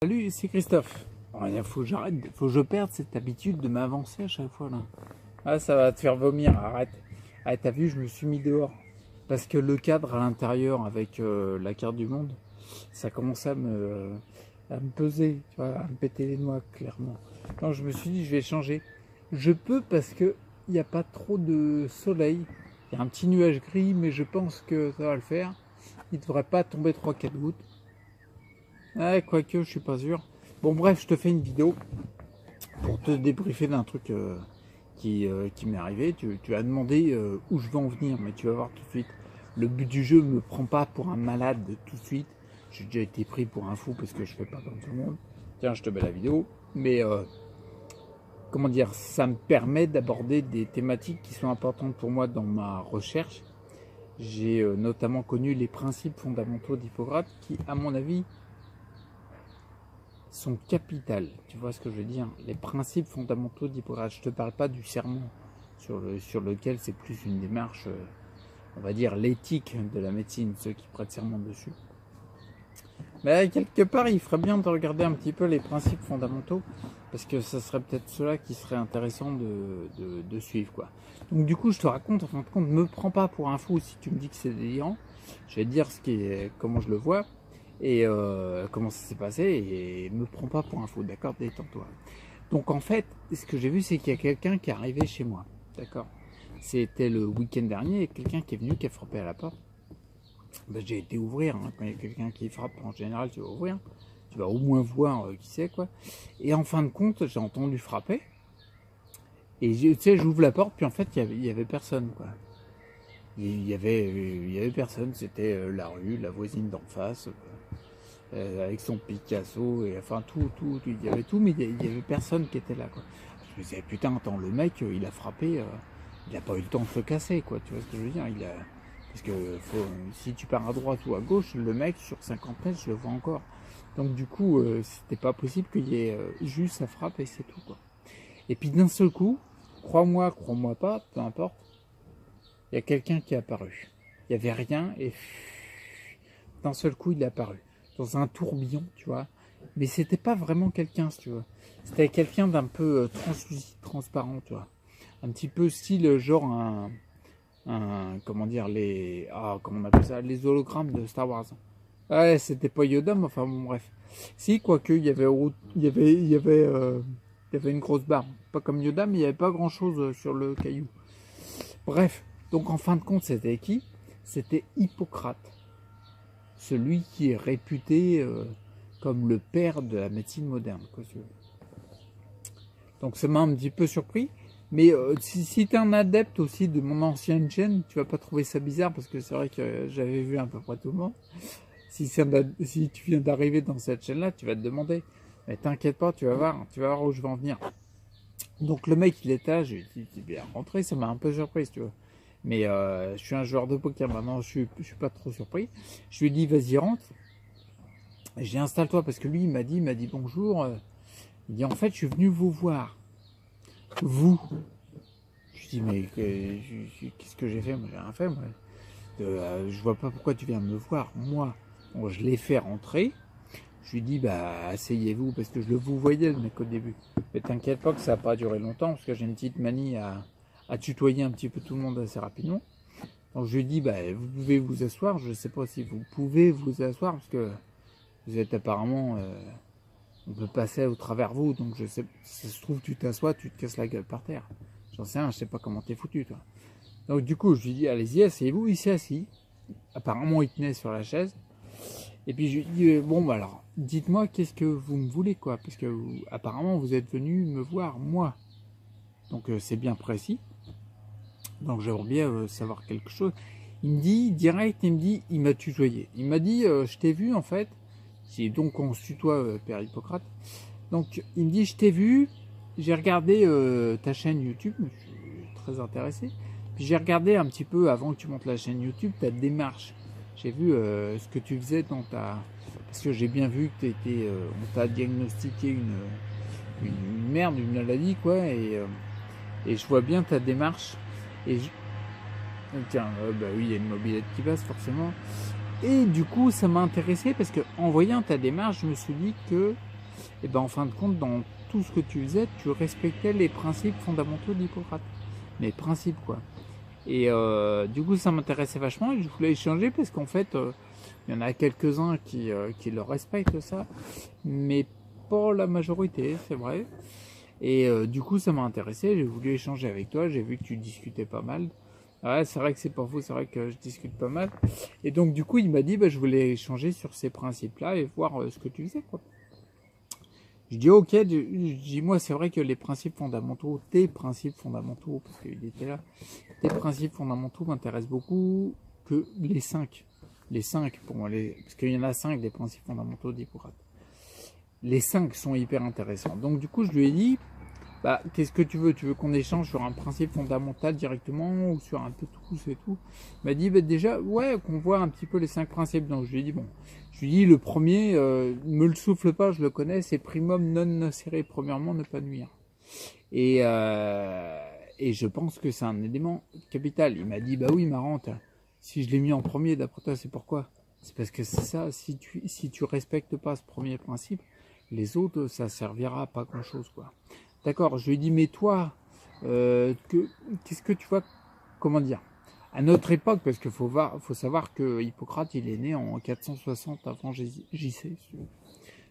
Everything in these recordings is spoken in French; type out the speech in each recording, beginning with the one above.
Salut, c'est Christophe. Oh, il faut que j'arrête, faut que je perde cette habitude de m'avancer à chaque fois là. Ah, ça va te faire vomir, arrête. Ah, t'as vu, je me suis mis dehors. Parce que le cadre à l'intérieur avec la carte du monde, ça commence à me peser, tu vois, à me péter les noix, clairement. Donc je me suis dit, je vais changer. Je peux parce que il n'y a pas trop de soleil. Il y a un petit nuage gris, mais je pense que ça va le faire. Il ne devrait pas tomber 3-4 gouttes. Ouais, quoique, je suis pas sûr. Bon, bref, je te fais une vidéo pour te débriefer d'un truc qui m'est arrivé. Tu as demandé où je veux en venir, mais tu vas voir tout de suite. Le but du jeu me prend pas pour un malade tout de suite. J'ai déjà été pris pour un fou parce que je fais pas comme tout le monde. Tiens, je te mets la vidéo. Mais comment dire, ça me permet d'aborder des thématiques qui sont importantes pour moi dans ma recherche. J'ai notamment connu les principes fondamentaux d'Hippocrate qui, à mon avis, sont capitales. Tu vois ce que je veux dire? Les principes fondamentaux d'Hippocrate. Je te parle pas du serment sur lequel c'est plus une démarche, on va dire l'éthique de la médecine, ceux qui prêtent serment dessus. Mais quelque part, il ferait bien de regarder un petit peu les principes fondamentaux, parce que ça serait peut-être cela qui serait intéressant de suivre, quoi. Donc du coup, je te raconte, en fin de compte, me prends pas pour un fou si tu me dis que c'est délirant. Je vais te dire comment je le vois et comment ça s'est passé, et me prends pas pour un fou, d'accord? Détends-toi. Donc en fait, ce que j'ai vu, c'est qu'il y a quelqu'un qui est arrivé chez moi, d'accord? C'était le week-end dernier, et quelqu'un qui est venu, qui a frappé à la porte. Ben, j'ai été ouvrir, hein. Quand il y a quelqu'un qui frappe, en général, tu vas ouvrir. Tu vas au moins voir qui c'est, quoi. Et en fin de compte, j'ai entendu frapper. Et tu sais, j'ouvre la porte, puis en fait, il y avait personne, quoi. Il y avait personne, c'était la rue, la voisine d'en face, avec son Picasso, et enfin il y avait tout, mais il y avait personne qui était là, quoi. Je me disais, putain, attends, le mec, il a frappé, il a pas eu le temps de se casser, quoi, tu vois ce que je veux dire? Parce que si tu pars à droite ou à gauche, le mec, sur 50 mètres, je le vois encore. Donc du coup, c'était pas possible qu'il y ait juste sa frappe et c'est tout, quoi. Et puis d'un seul coup, crois-moi pas, peu importe, il y a quelqu'un qui est apparu. Il n'y avait rien et d'un seul coup il est apparu. Dans un tourbillon, tu vois. Mais c'était pas vraiment quelqu'un, si tu vois. C'était quelqu'un d'un peu translucide, transparent, tu vois. Un petit peu style genre comment dire, comment on appelle ça, les hologrammes de Star Wars. Ouais, c'était pas Yoda, mais enfin bon, bref. Si, quoique, il y avait une grosse barbe. Pas comme Yoda, mais il n'y avait pas grand chose sur le caillou. Bref, donc en fin de compte, c'était qui? C'était Hippocrate. Celui qui est réputé comme le père de la médecine moderne, quoi. Donc ça m'a un petit peu surpris. Mais si tu es un adepte aussi de mon ancienne chaîne, tu vas pas trouver ça bizarre parce que c'est vrai que j'avais vu à peu près tout le monde. Si tu viens d'arriver dans cette chaîne-là, tu vas te demander. Mais t'inquiète pas, tu vas voir où je vais en venir. Donc le mec, il était là, j'ai dit, il est bien rentré, ça m'a un peu surpris, tu vois. Mais je suis un joueur de poker maintenant, je suis pas trop surpris. Je lui ai dit, vas-y, rentre. J'ai installe-toi parce que lui, il m'a dit bonjour. Il dit, en fait, je suis venu vous voir. Vous. Je dis, mais qu'est-ce que j'ai fait? Moi, j'ai rien fait, moi. Je vois pas pourquoi tu viens me voir. Moi, bon, je l'ai fait rentrer. Je lui dis, bah, asseyez-vous, parce que je le vous voyais, le mec, au début. Mais t'inquiète pas que ça n'a pas duré longtemps, parce que j'ai une petite manie à tutoyer un petit peu tout le monde assez rapidement. Donc je lui dis, bah, vous pouvez vous asseoir. Je sais pas si vous pouvez vous asseoir, parce que vous êtes apparemment... on peut passer au travers vous, donc je sais, si ça se trouve, tu t'assois, tu te casses la gueule par terre. J'en sais rien, je sais pas comment t'es foutu, toi. Donc du coup, je lui dis, allez-y, asseyez-vous, il s'est assis. Apparemment, il tenait sur la chaise. Et puis je lui dis, bon, bah alors, dites-moi, qu'est-ce que vous me voulez, quoi? Parce que apparemment, vous êtes venu me voir, moi. Donc c'est bien précis. Donc j'aimerais bien savoir quelque chose. Il me dit, direct, il m'a tutoyé. Il m'a dit, je t'ai vu, en fait. Donc on se tutoie, Père Hippocrate. Donc il me dit, je t'ai vu, j'ai regardé ta chaîne YouTube, je suis très intéressé. Puis j'ai regardé un petit peu, avant que tu montes la chaîne YouTube, ta démarche. J'ai vu ce que tu faisais dans ta... Parce que j'ai bien vu que on t'a diagnostiqué une merde, une maladie, quoi. Et je vois bien ta démarche. Et tiens, bah oui, il y a une mobilette qui passe, forcément. Et du coup, ça m'a intéressé parce que en voyant ta démarche, je me suis dit que et ben en fin de compte, dans tout ce que tu faisais, tu respectais les principes fondamentaux d'Hippocrate. Les principes, quoi. Et du coup, ça m'intéressait vachement et je voulais échanger parce qu'en fait, il y en a quelques-uns qui le respectent, ça, mais pas la majorité, c'est vrai. Et du coup, ça m'a intéressé, j'ai voulu échanger avec toi, j'ai vu que tu discutais pas mal. Ouais, c'est vrai que c'est pas faux, c'est vrai que je discute pas mal. Et donc, du coup, il m'a dit, bah, je voulais échanger sur ces principes-là et voir ce que tu faisais, quoi. Je dis, ok, je dis, moi, c'est vrai que les principes fondamentaux, tes principes fondamentaux, parce qu'il était là, tes principes fondamentaux m'intéressent beaucoup que les 5. Les 5, pour moi, parce qu'il y en a 5 des principes fondamentaux d'Hippocrate. Les 5 sont hyper intéressants. Donc, du coup, je lui ai dit, bah, qu'est-ce que tu veux? Tu veux qu'on échange sur un principe fondamental directement ou sur un peu tout, et tout? Il m'a dit, bah, déjà, ouais, qu'on voit un petit peu les 5 principes. Donc, je lui ai dit, bon, je lui ai dit, le premier, me le souffle pas, je le connais, c'est primum non nocere, premièrement, ne pas nuire. Et je pense que c'est un élément capital. Il m'a dit, bah oui, marrant, si je l'ai mis en premier, d'après toi, c'est pourquoi? C'est parce que c'est ça, si tu respectes pas ce premier principe, les autres, ça servira à pas grand-chose, quoi. D'accord, je lui ai dit, mais toi, qu'est-ce que tu vois, comment dire, à notre époque, parce qu'il faut savoir que Hippocrate, il est né en 460 avant JC,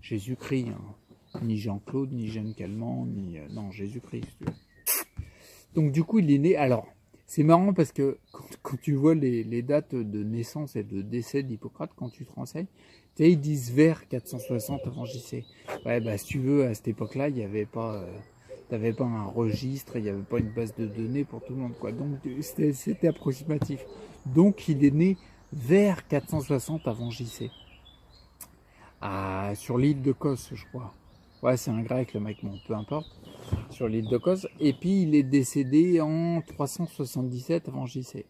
Jésus-Christ, hein. Ni Jean-Claude, ni Jeanne Calment, ni... non, Jésus-Christ. Donc du coup, il est né... Alors, c'est marrant parce que quand tu vois les dates de naissance et de décès d'Hippocrate, quand tu te renseignes, tu sais, ils disent vers 460 avant JC. Ouais, bah si tu veux, à cette époque-là, il n'y avait pas... t'avais pas un registre, il n'y avait pas une base de données pour tout le monde, quoi. Donc c'était approximatif. Donc il est né vers 460 avant JC. Sur l'île de Kos, je crois. Ouais, c'est un grec, le mec, bon, peu importe. Sur l'île de Kos. Et puis il est décédé en 377 avant JC.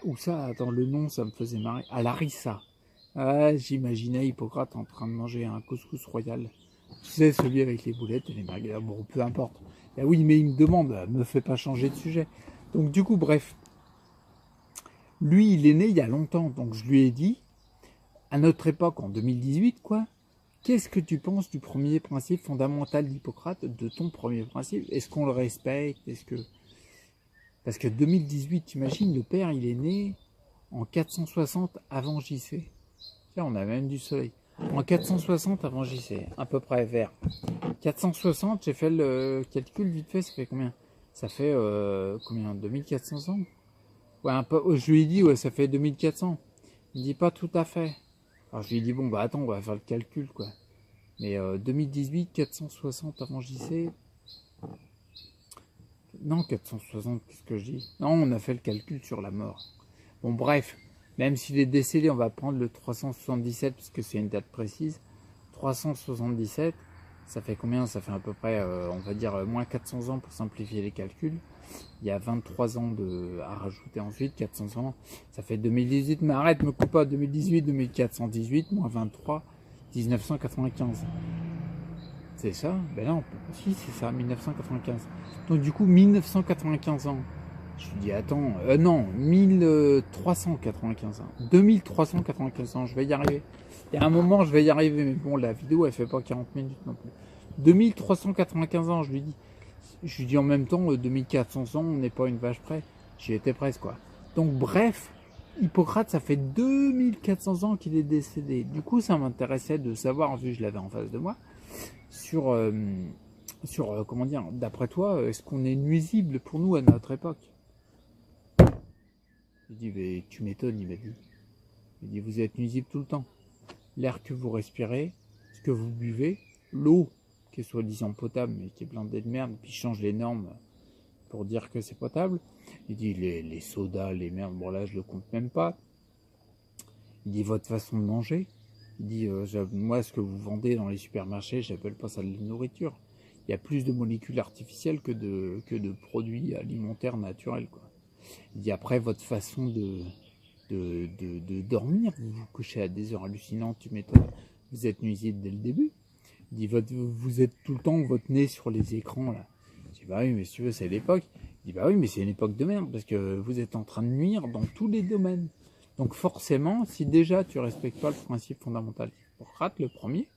Où ça? Attends, le nom, ça me faisait marrer. À Larissa. J'imaginais Hippocrate en train de manger un couscous royal. Tu sais, celui avec les boulettes et les merguez. Bon, peu importe. Et oui, mais il me demande, me fait pas changer de sujet. Donc du coup, bref. Lui, il est né il y a longtemps. Donc je lui ai dit, à notre époque, en 2018, quoi, qu'est-ce que tu penses du premier principe fondamental d'Hippocrate, de ton premier principe? Est-ce qu'on le respecte? Parce que 2018, t'imagines, le père, il est né en 460 avant JC. Tiens, on a même du soleil. En 460 avant JC, à peu près vers 460, j'ai fait le calcul vite fait, ça fait combien? Ça fait combien? 2400 ans? Ouais, un peu, je lui ai dit, ouais, ça fait 2400. Il me dit pas tout à fait. Alors je lui ai dit, bon, bah attends, on va faire le calcul, quoi. Mais 2018, 460 avant JC. Non, 460, qu'est-ce que je dis? Non, on a fait le calcul sur la mort. Bon, bref, même s'il est décédé, on va prendre le 377, parce que c'est une date précise. 377, ça fait combien? Ça fait à peu près, on va dire, moins 400 ans pour simplifier les calculs. Il y a 23 ans à rajouter ensuite, 400 ans. Ça fait 2018, mais arrête, me coupe pas, 2018, 2418, moins 23, 1995. C'est ça? Ben non, si, c'est ça, 1995. Donc du coup, 1995 ans. Je me dis, attends, non, 1395 ans. 2395 ans, je vais y arriver. Il y a un moment, je vais y arriver, mais bon, la vidéo, elle fait pas 40 minutes non plus. 2395 ans, je lui dis en même temps, 2400 ans, on n'est pas une vache près. J'y étais presque, quoi. Donc bref, Hippocrate, ça fait 2400 ans qu'il est décédé. Du coup, ça m'intéressait de savoir, vu que je l'avais en face de moi, sur comment dire, d'après toi, est-ce qu'on est nuisible pour nous à notre époque? Je dis, mais tu m'étonnes, il m'a dit. Il dit, vous êtes nuisible tout le temps. L'air que vous respirez, ce que vous buvez, l'eau, qui est soi-disant potable, mais qui est blindée de merde, puis change les normes pour dire que c'est potable. Il dit, les sodas, les merdes, bon là, je le compte même pas. Il dit, votre façon de manger. Il dit, moi, ce que vous vendez dans les supermarchés, j'appelle pas ça de la nourriture. Il y a plus de molécules artificielles que de produits alimentaires naturels, quoi. Il dit, après, votre façon de dormir, vous vous couchez à des heures hallucinantes, tu m'étonnes, vous êtes nuisible dès le début. Il dit, vous êtes tout le temps votre nez sur les écrans, là. Je dis, bah oui, mais si tu veux, c'est l'époque. Il dit, bah oui, mais c'est une époque de merde, parce que vous êtes en train de nuire dans tous les domaines. Donc forcément, si déjà tu respectes pas le principe fondamental d'Hippocrate, le premier,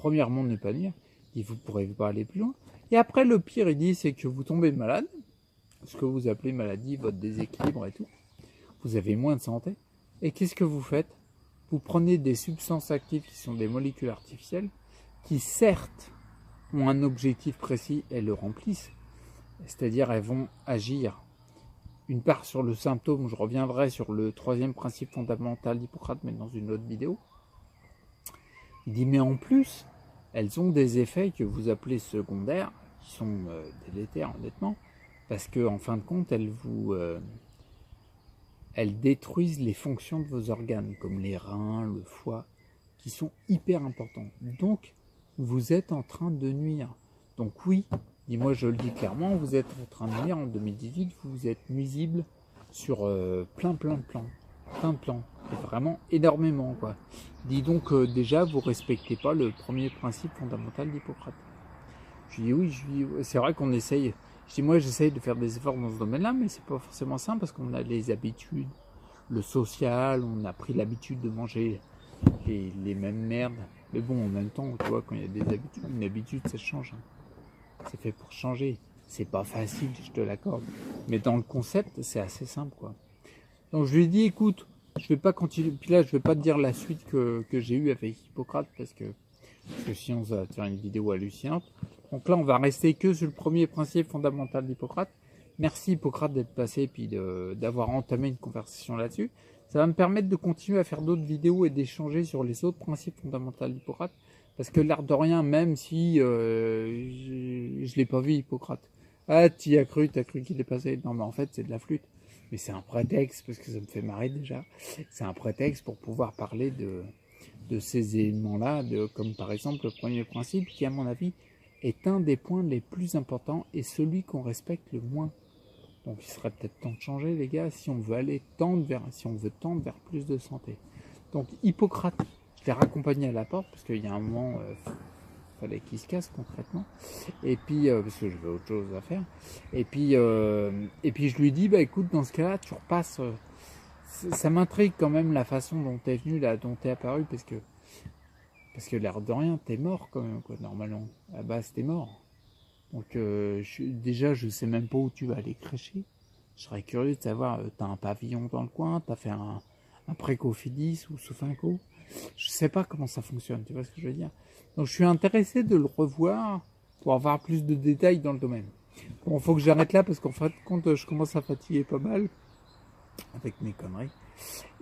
premièrement ne pas nuire, et vous ne pourrez pas aller plus loin. Et après, le pire, il dit, c'est que vous tombez malade, ce que vous appelez maladie, votre déséquilibre et tout. Vous avez moins de santé. Et qu'est-ce que vous faites? Vous prenez des substances actives qui sont des molécules artificielles, qui certes ont un objectif précis et le remplissent, c'est-à-dire elles vont agir une part sur le symptôme. Je reviendrai sur le troisième principe fondamental d'Hippocrate, mais dans une autre vidéo. Il dit, mais en plus, elles ont des effets que vous appelez secondaires, qui sont délétères honnêtement, parce que en fin de compte, elles détruisent les fonctions de vos organes, comme les reins, le foie, qui sont hyper importants. Donc, vous êtes en train de nuire. Donc oui, dis-moi, je le dis clairement, vous êtes en train de nuire en 2018, vous êtes nuisible sur plein de plans. Et vraiment énormément, quoi. Dis donc, déjà, vous respectez pas le premier principe fondamental d'Hippocrate. Je dis oui, c'est vrai qu'on essaye. Je dis moi, j'essaye de faire des efforts dans ce domaine-là, mais c'est pas forcément simple parce qu'on a les habitudes, le social, on a pris l'habitude de manger les mêmes merdes. Mais bon, en même temps, tu vois, quand il y a des habitudes, une habitude, ça change. C'est fait pour changer. C'est pas facile, je te l'accorde. Mais dans le concept, c'est assez simple, quoi. Donc je lui ai dit, écoute, je vais pas continuer. Puis là, je vais pas te dire la suite que j'ai eue avec Hippocrate parce que sinon ça va te faire une vidéo hallucinante. Donc là, on va rester que sur le premier principe fondamental d'Hippocrate. Merci Hippocrate d'être passé et puis d'avoir entamé une conversation là-dessus. Ça va me permettre de continuer à faire d'autres vidéos et d'échanger sur les autres principes fondamentaux d'Hippocrate. Parce que l'air de rien, même si je l'ai pas vu Hippocrate. Ah, t'as cru qu'il est passé. Non, mais en fait, c'est de la flûte. Mais c'est un prétexte, parce que ça me fait marrer déjà. C'est un prétexte pour pouvoir parler de ces éléments-là, comme par exemple le premier principe, qui à mon avis est un des points les plus importants et celui qu'on respecte le moins. Donc il serait peut-être temps de changer, les gars, si on veut tendre vers plus de santé. Donc Hippocrate, je l'ai raccompagné à la porte parce qu'il y a un moment, fallait qu'il se casse concrètement. Et puis parce que j'avais autre chose à faire. Et puis je lui dis, bah écoute, dans ce cas-là, tu repasses. Ça m'intrigue quand même la façon dont t'es venu là, dont t'es apparu, parce que l'air de rien, t'es mort quand même, quoi, normalement. À la base, t'es mort. Donc déjà, je sais même pas où tu vas aller crêcher. Je serais curieux de savoir, t'as un pavillon dans le coin, t'as fait un précofidis ou Sofinco. Je sais pas comment ça fonctionne, tu vois ce que je veux dire. Donc je suis intéressé de le revoir pour avoir plus de détails dans le domaine. Bon, faut que j'arrête là parce qu'en fait, quand je commence à fatiguer pas mal avec mes conneries.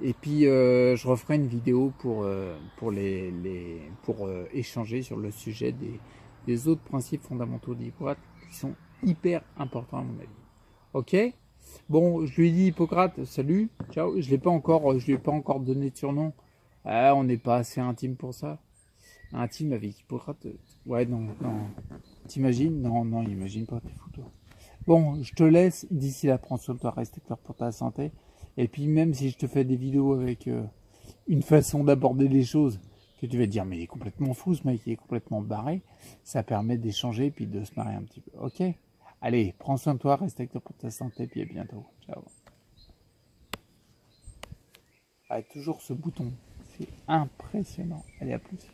Et puis je referai une vidéo pour échanger sur le sujet des autres principes fondamentaux d'Hippocrate qui sont hyper importants à mon avis. Ok. Bon, je lui ai dit Hippocrate, salut, ciao. Je lui ai pas encore donné de surnom. Ah, on n'est pas assez intime pour ça. Intime avec Hippocrate. Ouais, non. T'imagines? Non, imagine pas, t'es fou toi. Bon, je te laisse. D'ici là, prends soin de toi, reste clair pour ta santé. Et puis même si je te fais des vidéos avec une façon d'aborder les choses que tu vas te dire mais il est complètement fou ce mec, il est complètement barré, ça permet d'échanger puis de se marrer un petit peu. Ok? Allez, prends soin de toi, reste avec toi pour ta santé puis à bientôt. Ciao. Ah, toujours ce bouton, c'est impressionnant. Allez, à plus.